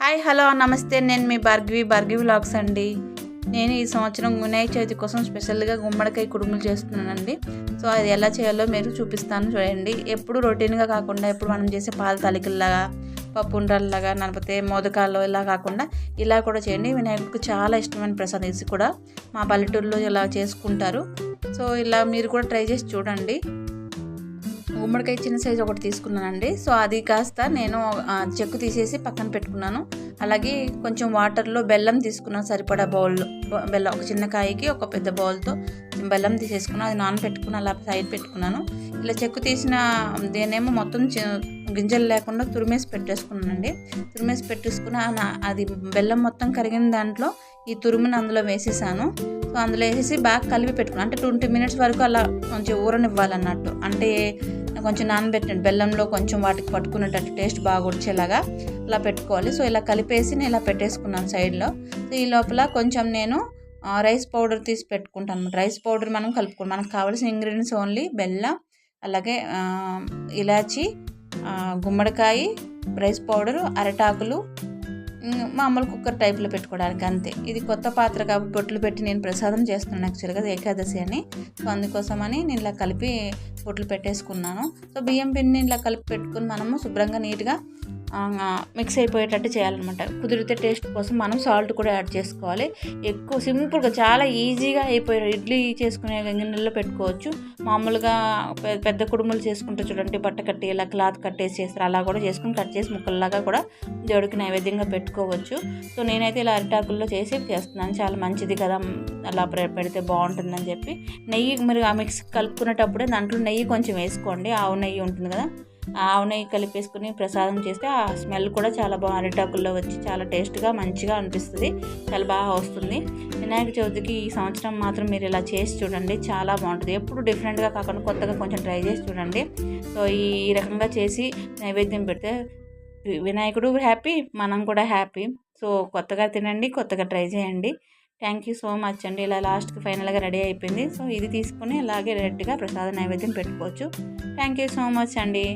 Hi hello నమస్తే. నేను మీ Bhargavi vlogs అండి. నేను ఈ సంవత్సరం వినాయక చవితి కోసం స్పెషల్గా గుమ్మడికాయ కుడుములు చేస్తున్నానండి. సో అది ఎలా చేయాలో మీరు చూపిస్తాను చూడండి. ఎప్పుడు రొటీన్గా కాకుండా ఎప్పుడు మనం చేసే పాల తాలికల్లాగా పప్పు ఉండల్లాగా లేకపోతే మోదకాలు ఇలా కాకుండా ఇలా కూడా చేయండి. వినాయకుడికి చాలా ఇష్టమైన ప్రసాదం ఇది కూడా. మా పల్లెటూరులో ఇలా చేసుకుంటారు. సో ఇలా మీరు కూడా ట్రై చేసి చూడండి. గుమ్మడికాయ చిన్న సైజు ఒకటి తీసుకున్నానండి. సో అది కాస్త నేను చెక్కు తీసేసి పక్కన పెట్టుకున్నాను. అలాగే కొంచెం వాటర్లో బెల్లం తీసుకున్నాను, సరిపడా బౌల్లో బెల్లం, ఒక చిన్న కాయకి ఒక పెద్ద బౌల్తో బెల్లం తీసేసుకున్నాను. అది నానబెట్టుకుని అలా సైడ్ పెట్టుకున్నాను. ఇలా చెక్కు తీసిన దేనేమో మొత్తం గింజలు లేకుండా తురిమేసి పెట్టేసుకున్నానండి. తురిమేసి పెట్టేసుకుని అది బెల్లం మొత్తం కరిగిన దాంట్లో ఈ తురుముని అందులో వేసేసాను. సో అందులో వేసేసి బాగా కలిపి పెట్టుకున్నాను. అంటే 20 minutes వరకు అలా కొంచెం ఊరనివ్వాలన్నట్టు. అంటే కొంచెం నానబెట్టిన బెల్లంలో కొంచెం వాటికి పట్టుకునేటట్టు టేస్ట్ బాగా వచ్చేలాగా ఇలా పెట్టుకోవాలి. సో ఇలా కలిపేసి నేను ఇలా పెట్టేసుకున్నాను సైడ్లో. సో ఈ లోపల కొంచెం నేను రైస్ పౌడర్ తీసి పెట్టుకుంటాను. రైస్ పౌడర్ మనం కలుపుకోవాలి. మనకు కావాల్సిన ఇంగ్రీడియంట్స్ ఓన్లీ బెల్లం, అలాగే ఇలాచి, గుమ్మడికాయ, రైస్ పౌడరు, అరటాకులు, మామూలు కుక్కర్ టైప్లో పెట్టుకోవడానికి అంతే. ఇది కొత్త పాత్ర కాబట్టి బొట్లు పెట్టి నేను ప్రసాదం చేస్తున్నాను యాక్చువల్గా ఏకాదశి అని. సో అందుకోసమని నేను ఇలా కలిపి బొట్లు పెట్టేసుకున్నాను. సో బియ్యం పిండిని ఇలా కలిపి పెట్టుకుని మనము శుభ్రంగా నీట్గా మిక్స్ అయిపోయేటట్టు చేయాలన్నమాట. కుదిరితే టేస్ట్ కోసం మనం సాల్ట్ కూడా యాడ్ చేసుకోవాలి. ఎక్కువ సింపుల్గా చాలా ఈజీగా అయిపోయారు. ఇడ్లీ చేసుకునే గిన్నెల్లో పెట్టుకోవచ్చు. మామూలుగా పెద్ద కుడుములు చేసుకుంటే చూడండి, బట్ట కట్టి ఇలా క్లాత్ కట్టేసి చేస్తారు. అలా కూడా చేసుకుని కట్ చేసి ముక్కల్లాగా కూడా దేవుడికి నైవేద్యంగా పెట్టుకోవచ్చు. సో నేనైతే ఇలా అరిటాకుల్లో చేసి చేస్తున్నాను. చాలా మంచిది కదా, అలా పెడితే బాగుంటుందని చెప్పి. నెయ్యి మీరు ఆ మిక్స్ కలుపుకునేటప్పుడే దాంట్లో నెయ్యి కొంచెం వేసుకోండి. ఆవు నెయ్యి ఉంటుంది కదా, ఆవు నెయ్యి కలిపేసుకుని ప్రసాదం చేస్తే ఆ స్మెల్ కూడా చాలా బాగా అరిటాకుల్లో వచ్చి చాలా టేస్ట్గా మంచిగా అనిపిస్తుంది. చాలా బాగా వస్తుంది. వినాయక చవితికి ఈ సంవత్సరం మాత్రం మీరు ఇలా చేసి చూడండి, చాలా బాగుంటుంది. ఎప్పుడు డిఫరెంట్గా కాకుండా కొత్తగా కొంచెం ట్రై చేసి చూడండి. సో ఈ రకంగా చేసి నైవేద్యం పెడితే వినాయకుడు హ్యాపీ, మనం కూడా హ్యాపీ. సో కొత్తగా తినండి, కొత్తగా ట్రై చేయండి. థ్యాంక్ యూ సో మచ్ అండి. ఇలా లాస్ట్కి ఫైనల్గా రెడీ అయిపోయింది. సో ఇది తీసుకుని అలాగే రెడ్గా ప్రసాద నైవేద్యం పెట్టుకోవచ్చు. థ్యాంక్ యూ సో మచ్ అండి.